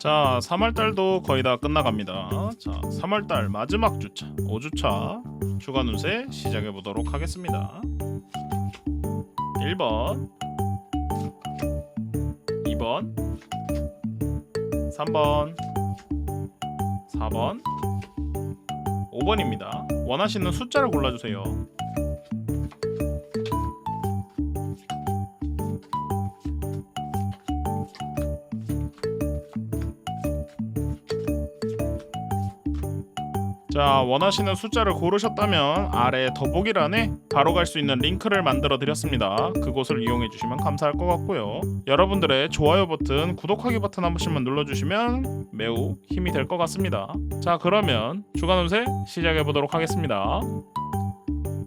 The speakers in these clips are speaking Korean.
자, 3월달도 거의 다 끝나갑니다. 자, 3월달 마지막 주차 5주차 주간 운세 시작해 보도록 하겠습니다. 1번 2번 3번 4번 5번입니다. 원하시는 숫자를 골라주세요. 자, 원하시는 숫자를 고르셨다면 아래 더보기란에 바로 갈 수 있는 링크를 만들어 드렸습니다. 그곳을 이용해 주시면 감사할 것 같고요. 여러분들의 좋아요 버튼, 구독하기 버튼 한 번씩만 눌러주시면 매우 힘이 될 것 같습니다. 자, 그러면 주간 운세 시작해 보도록 하겠습니다.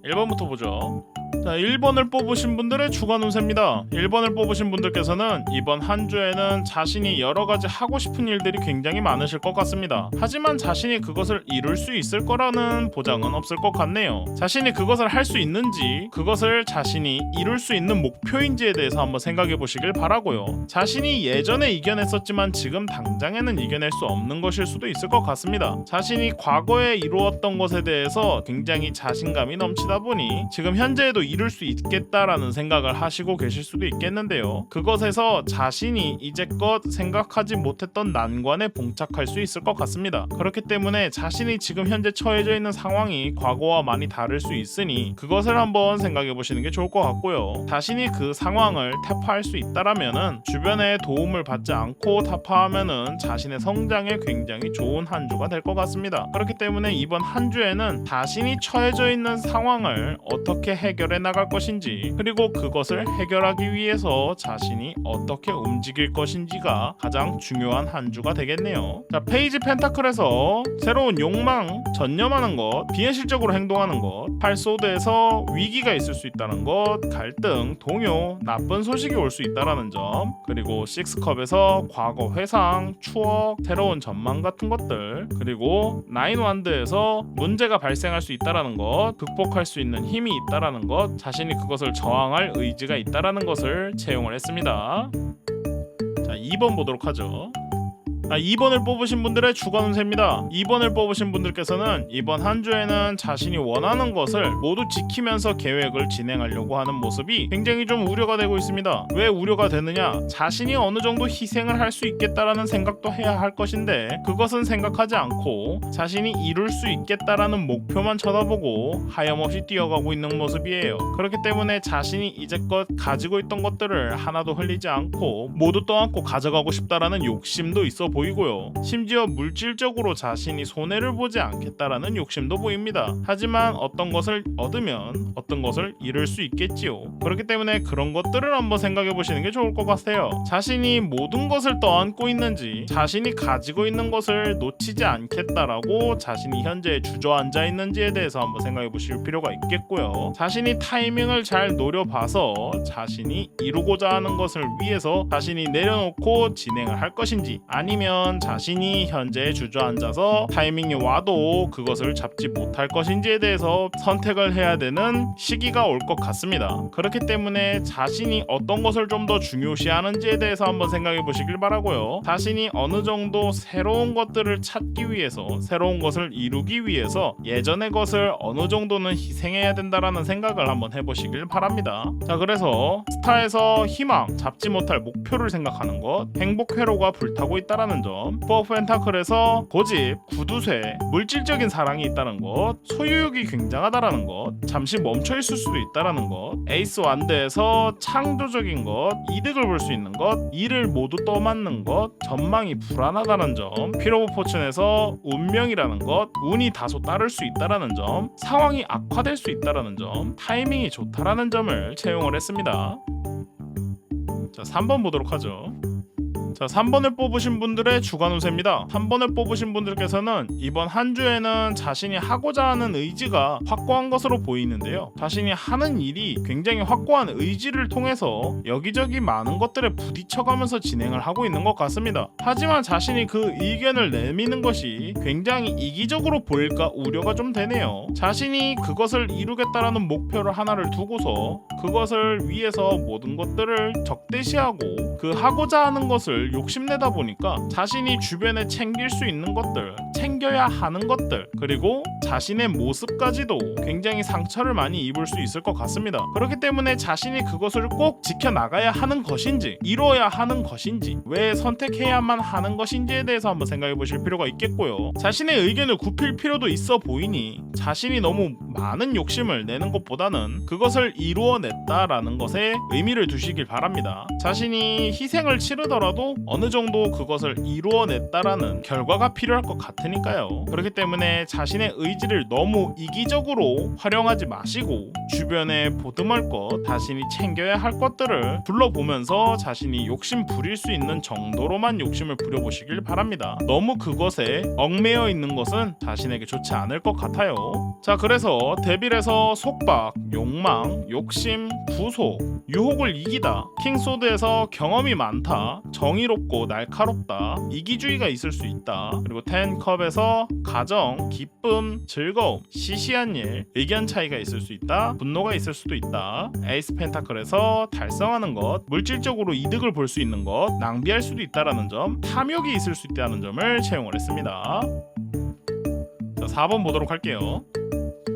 1번부터 보죠. 자, 1번을 뽑으신 분들의 주간 운세입니다. 1번을 뽑으신 분들께서는 이번 한 주에는 자신이 여러가지 하고 싶은 일들이 굉장히 많으실 것 같습니다. 하지만 자신이 그것을 이룰 수 있을 거라는 보장은 없을 것 같네요. 자신이 그것을 할 수 있는지, 그것을 자신이 이룰 수 있는 목표인지에 대해서 한번 생각해 보시길 바라고요. 자신이 예전에 이겨냈었지만 지금 당장에는 이겨낼 수 없는 것일 수도 있을 것 같습니다. 자신이 과거에 이루었던 것에 대해서 굉장히 자신감이 넘치다 보니 지금 현재에도 이룰 수 있겠다라는 생각을 하시고 계실 수도 있겠는데요. 그것에서 자신이 이제껏 생각하지 못했던 난관에 봉착할 수 있을 것 같습니다. 그렇기 때문에 자신이 지금 현재 처해져 있는 상황이 과거와 많이 다를 수 있으니 그것을 한번 생각해 보시는 게 좋을 것 같고요. 자신이 그 상황을 타파할 수 있다라면은 주변의 도움을 받지 않고 타파하면은 자신의 성장에 굉장히 좋은 한 주가 될 것 같습니다. 그렇기 때문에 이번 한 주에는 자신이 처해져 있는 상황을 어떻게 해결해 나갈 것인지, 그리고 그것을 해결하기 위해서 자신이 어떻게 움직일 것인지가 가장 중요한 한 주가 되겠네요. 자, 페이지 펜타클에서 새로운 욕망, 전념하는 것, 비현실적으로 행동하는 것, 팔소드에서 위기가 있을 수 있다는 것, 갈등, 동요, 나쁜 소식이 올 수 있다는 점, 그리고 식스컵에서 과거 회상, 추억, 새로운 전망 같은 것들, 그리고 나인 완드에서 문제가 발생할 수 있다는 것, 극복할 수 있는 힘이 있다는 것, 자신이 그것을 저항할 의지가 있다는 것을 채용을 했습니다. 자, 2번 보도록 하죠. 2번을 뽑으신 분들의 주간 운세입니다. 2번을 뽑으신 분들께서는 이번 한 주에는 자신이 원하는 것을 모두 지키면서 계획을 진행하려고 하는 모습이 굉장히 좀 우려가 되고 있습니다. 왜 우려가 되느냐? 자신이 어느 정도 희생을 할 수 있겠다라는 생각도 해야 할 것인데 그것은 생각하지 않고 자신이 이룰 수 있겠다라는 목표만 쳐다보고 하염없이 뛰어가고 있는 모습이에요. 그렇기 때문에 자신이 이제껏 가지고 있던 것들을 하나도 흘리지 않고 모두 떠안고 가져가고 싶다라는 욕심도 있어 보이고요. 심지어 물질적으로 자신이 손해를 보지 않겠다라는 욕심도 보입니다. 하지만 어떤 것을 얻으면 어떤 것을 잃을 수 있겠지요. 그렇기 때문에 그런 것들을 한번 생각해 보시는 게 좋을 것 같아요. 자신이 모든 것을 떠안고 있는지, 자신이 가지고 있는 것을 놓치지 않겠다라고 자신이 현재 주저앉아 있는지에 대해서 한번 생각해 보실 필요가 있겠고요. 자신이 타이밍을 잘 노려봐서 자신이 이루고자 하는 것을 위해서 자신이 내려놓고 진행을 할 것인지, 아니면 자신이 현재 주저앉아서 타이밍이 와도 그것을 잡지 못할 것인지에 대해서 선택을 해야 되는 시기가 올 것 같습니다. 그렇기 때문에 자신이 어떤 것을 좀 더 중요시하는지에 대해서 한번 생각해 보시길 바라고요. 자신이 어느 정도 새로운 것들을 찾기 위해서, 새로운 것을 이루기 위해서 예전의 것을 어느 정도는 희생해야 된다라는 생각을 한번 해보시길 바랍니다. 자, 그래서 스타에서 희망, 잡지 못할 목표를 생각하는 것, 행복 회로가 불타고 있다라는 점, 포 펜타클에서 고집, 구두쇠, 물질적인 사랑이 있다는 것, 소유욕이 굉장하다라는 것, 잠시 멈춰 있을 수도 있다라는 것, 에이스 완드에서 창조적인 것, 이득을 볼 수 있는 것, 일을 모두 떠맡는 것, 전망이 불안하다는 점, 피로 오브 포춘에서 운명이라는 것, 운이 다소 따를 수 있다라는 점, 상황이 악화될 수 있다라는 점, 타이밍이 좋다라는 점을 채용을 했습니다. 자, 3번 보도록 하죠. 자, 3번을 뽑으신 분들의 주간 운세입니다. 3번을 뽑으신 분들께서는 이번 한 주에는 자신이 하고자 하는 의지가 확고한 것으로 보이는데요. 자신이 하는 일이 굉장히 확고한 의지를 통해서 여기저기 많은 것들에 부딪혀가면서 진행을 하고 있는 것 같습니다. 하지만 자신이 그 의견을 내미는 것이 굉장히 이기적으로 보일까 우려가 좀 되네요. 자신이 그것을 이루겠다라는 목표를 하나를 두고서 그것을 위해서 모든 것들을 적대시하고 그 하고자 하는 것을 것들을 욕심내다 보니까 자신이 주변에 챙길 수 있는 것들, 챙겨야 하는 것들, 그리고 자신의 모습까지도 굉장히 상처를 많이 입을 수 있을 것 같습니다. 그렇기 때문에 자신이 그것을 꼭 지켜나가야 하는 것인지, 이루어야 하는 것인지, 왜 선택해야만 하는 것인지에 대해서 한번 생각해 보실 필요가 있겠고요. 자신의 의견을 굽힐 필요도 있어 보이니 자신이 너무 많은 욕심을 내는 것보다는 그것을 이루어냈다라는 것에 의미를 두시길 바랍니다. 자신이 희생을 치르더라도 어느 정도 그것을 이루어냈다라는 결과가 필요할 것 같으니까요. 그렇기 때문에 자신의 의지를 너무 이기적으로 활용하지 마시고 주변에 보듬을 것, 자신이 챙겨야 할 것들을 둘러보면서 자신이 욕심 부릴 수 있는 정도로만 욕심을 부려보시길 바랍니다. 너무 그것에 얽매여 있는 것은 자신에게 좋지 않을 것 같아요. 자, 그래서 데빌에서 속박, 욕망, 욕심, 부소, 유혹을 이기다, 킹소드에서 경험이 많다, 정의롭고 날카롭다, 이기주의가 있을 수 있다, 그리고 텐컵에서 가정, 기쁨, 즐거움, 시시한 일, 의견 차이가 있을 수 있다, 분노가 있을 수도 있다, 에이스 펜타클에서 달성하는 것, 물질적으로 이득을 볼 수 있는 것, 낭비할 수도 있다라는 점, 탐욕이 있을 수 있다는 점을 채용을 했습니다. 자, 4번 보도록 할게요.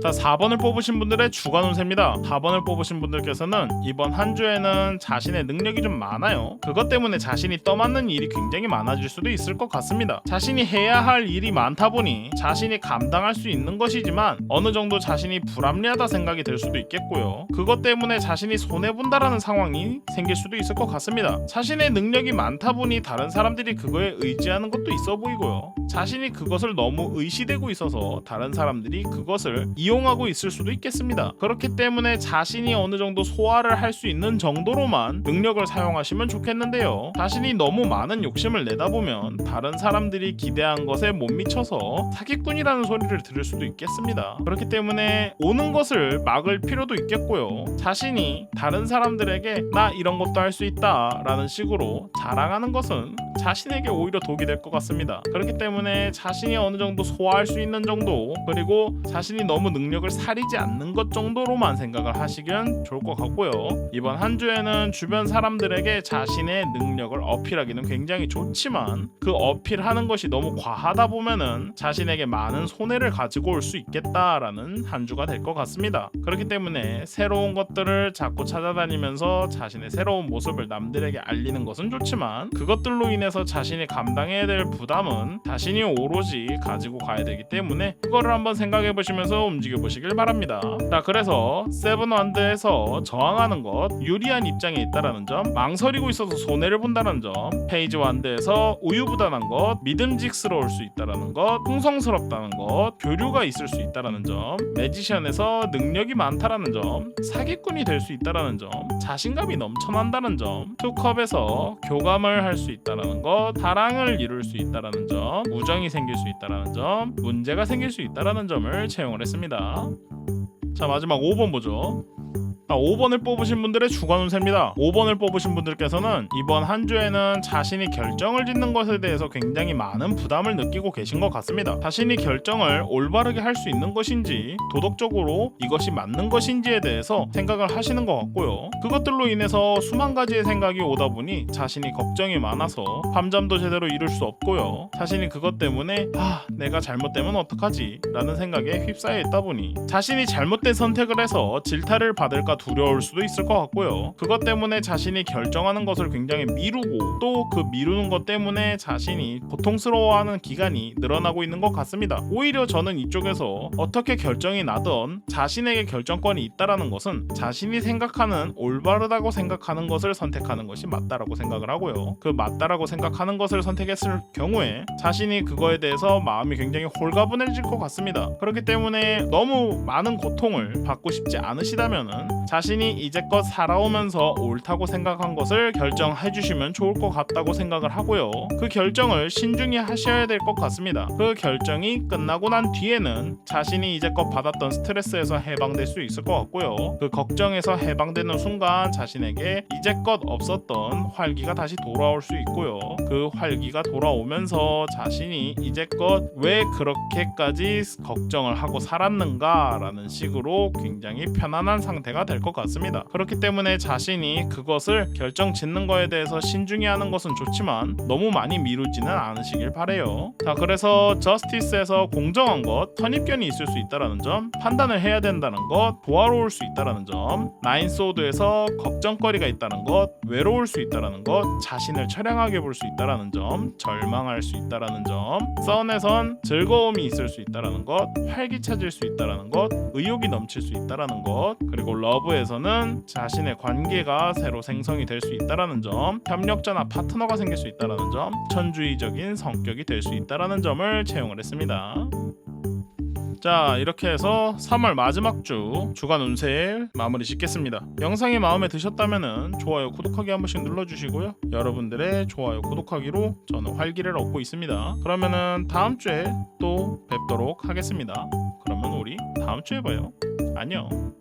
자, 4번을 뽑으신 분들의 주간 운세입니다. 4번을 뽑으신 분들께서는 이번 한 주에는 자신의 능력이 좀 많아요. 그것 때문에 자신이 떠맡는 일이 굉장히 많아질 수도 있을 것 같습니다. 자신이 해야 할 일이 많다 보니 자신이 감당할 수 있는 것이지만 어느 정도 자신이 불합리하다 생각이 들 수도 있겠고요. 그것 때문에 자신이 손해본다라는 상황이 생길 수도 있을 것 같습니다. 자신의 능력이 많다 보니 다른 사람들이 그거에 의지하는 것도 있어 보이고요. 자신이 그것을 너무 의시되고 있어서 다른 사람들이 그것을 이용하고 있을 수도 있겠습니다. 그렇기 때문에 자신이 어느 정도 소화를 할 수 있는 정도로만 능력을 사용하시면 좋겠는데요. 자신이 너무 많은 욕심을 내다 보면 다른 사람들이 기대한 것에 못 미쳐서 사기꾼이라는 소리를 들을 수도 있겠습니다. 그렇기 때문에 오는 것을 막을 필요도 있겠고요. 자신이 다른 사람들에게 나 이런 것도 할 수 있다 라는 식으로 자랑하는 것은 자신에게 오히려 독이 될 것 같습니다. 그렇기 때문에 자신이 어느 정도 소화할 수 있는 정도, 그리고 자신이 너무 능력을 사리지 않는 것 정도로만 생각을 하시면 좋을 것 같고요. 이번 한 주에는 주변 사람들에게 자신의 능력을 어필하기는 굉장히 좋지만 그 어필하는 것이 너무 과하다 보면은 자신에게 많은 손해를 가지고 올 수 있겠다라는 한 주가 될 것 같습니다. 그렇기 때문에 새로운 것들을 자꾸 찾아다니면서 자신의 새로운 모습을 남들에게 알리는 것은 좋지만 그것들로 인해서 자신이 감당해야 될 부담은 자신이 오로지 가지고 가야 되기 때문에 그거를 한번 생각해 보시면서 움직여 보시길 바랍니다. 자, 그래서 세븐 완드에서 저항하는 것, 유리한 입장에 있다라는 점, 망설이고 있어서 손해를 본다는 점, 페이지 완드에서 우유부단한 것, 믿음직스러울 수 있다라는 것, 풍성스럽다는 것, 교류가 있을 수 있다라는 점, 매지션에서 능력이 많다라는 점, 사기꾼이 될 수 있다라는 점, 자신감이 넘쳐난다는 점, 투컵에서 교감을 할 수 있다라는 것, 사랑을 이룰 수 있다라는 점, 우정이 생길 수 있다라는 점, 문제가 생길 수 있다라는 점을 채용을 했습니다. 자, 마지막 5번 보죠. 5번을 뽑으신 분들의 주간 운세입니다. 5번을 뽑으신 분들께서는 이번 한 주에는 자신이 결정을 짓는 것에 대해서 굉장히 많은 부담을 느끼고 계신 것 같습니다. 자신이 결정을 올바르게 할 수 있는 것인지, 도덕적으로 이것이 맞는 것인지에 대해서 생각을 하시는 것 같고요. 그것들로 인해서 수만 가지의 생각이 오다 보니 자신이 걱정이 많아서 밤잠도 제대로 이룰 수 없고요. 자신이 그것 때문에 내가 잘못되면 어떡하지? 라는 생각에 휩싸여 있다 보니 자신이 잘못된 선택을 해서 질타를 받을까 두려울 수도 있을 것 같고요. 그것 때문에 자신이 결정하는 것을 굉장히 미루고 또 그 미루는 것 때문에 자신이 고통스러워하는 기간이 늘어나고 있는 것 같습니다. 오히려 저는 이쪽에서 어떻게 결정이 나든 자신에게 결정권이 있다라는 것은 자신이 생각하는 올바르다고 생각하는 것을 선택하는 것이 맞다라고 생각을 하고요. 그 맞다라고 생각하는 것을 선택했을 경우에 자신이 그거에 대해서 마음이 굉장히 홀가분해질 것 같습니다. 그렇기 때문에 너무 많은 고통을 받고 싶지 않으시다면은 자신이 이제껏 살아오면서 옳다고 생각한 것을 결정해 주시면 좋을 것 같다고 생각을 하고요. 그 결정을 신중히 하셔야 될 것 같습니다. 그 결정이 끝나고 난 뒤에는 자신이 이제껏 받았던 스트레스에서 해방될 수 있을 것 같고요. 그 걱정에서 해방되는 순간 자신에게 이제껏 없었던 활기가 다시 돌아올 수 있고요. 그 활기가 돌아오면서 자신이 이제껏 왜 그렇게까지 걱정을 하고 살았는가 라는 식으로 굉장히 편안한 상태가 될 것 같습니다. 그렇기 때문에 자신이 그것을 결정 짓는 거에 대해서 신중히 하는 것은 좋지만 너무 많이 미루지는 않으시길 바래요. 자, 그래서 저스티스에서 공정한 것, 선입견이 있을 수 있다라는 점, 판단을 해야 된다는 것, 조화로울 수 있다라는 점, 나인소드에서 걱정거리가 있다는 것, 외로울 수 있다라는 것, 자신을 처량하게 볼 수 있다라는 점, 절망할 수 있다라는 점, 썬에선 즐거움이 있을 수 있다라는 것, 활기차질 수 있다라는 것, 의욕이 넘칠 수 있다라는 것, 그리고 러브에서는 자신의 관계가 새로 생성이 될 수 있다라는 점, 협력자나 파트너가 생길 수 있다라는 점, 천주의적인 성격이 될 수 있다라는 점을 채용을 했습니다. 자, 이렇게 해서 3월 마지막 주 주간 운세 마무리 짓겠습니다. 영상이 마음에 드셨다면 좋아요, 구독하기 한 번씩 눌러주시고요. 여러분들의 좋아요, 구독하기로 저는 활기를 얻고 있습니다. 그러면은 다음 주에 또 뵙도록 하겠습니다. 그러면 우리 다음 주에 봐요. 안녕.